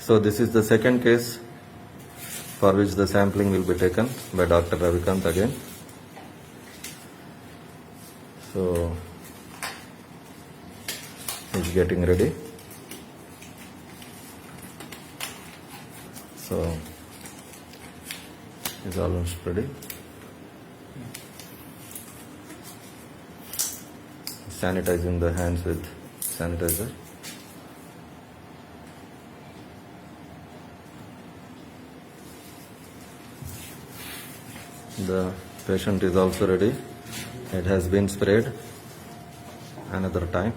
So this is the second case for which the sampling will be taken by Dr. Ravikant again. So he's getting ready. So he's almost ready. Sanitizing the hands with sanitizer. The patient is also ready. It has been sprayed another time.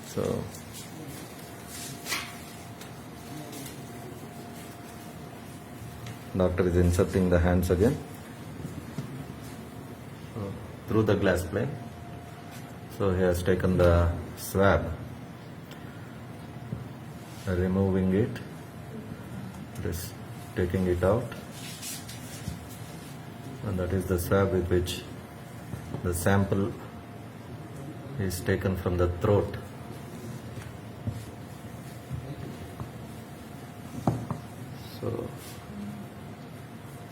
So doctor is inserting the hands again through the glass plane. So he has taken the swab, removing it, just taking it out, and that is the swab with which the sample is taken from the throat.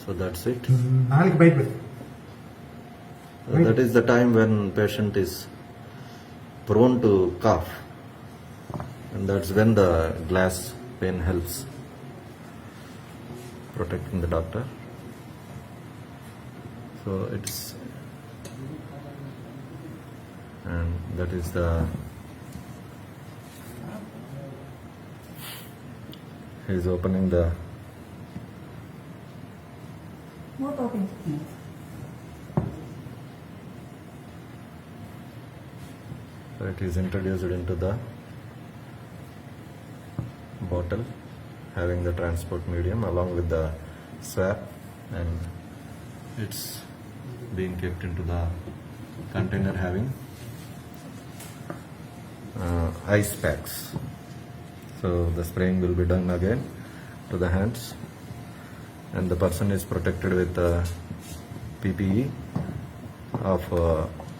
So that's it. That is the time when patient is prone to cough, and that's when the glass pane helps protecting the doctor. So it's, and that is the, he's opening the, What opens it? it is introduced into the bottle having the transport medium along with the swab, and it's being kept into the container having ice packs. So the spraying will be done again to the hands, and the person is protected with the PPE of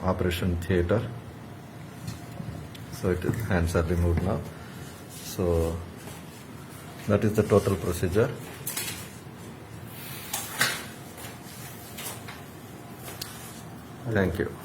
operation theatre. So hands are removed now. So that is the total procedure. Thank you.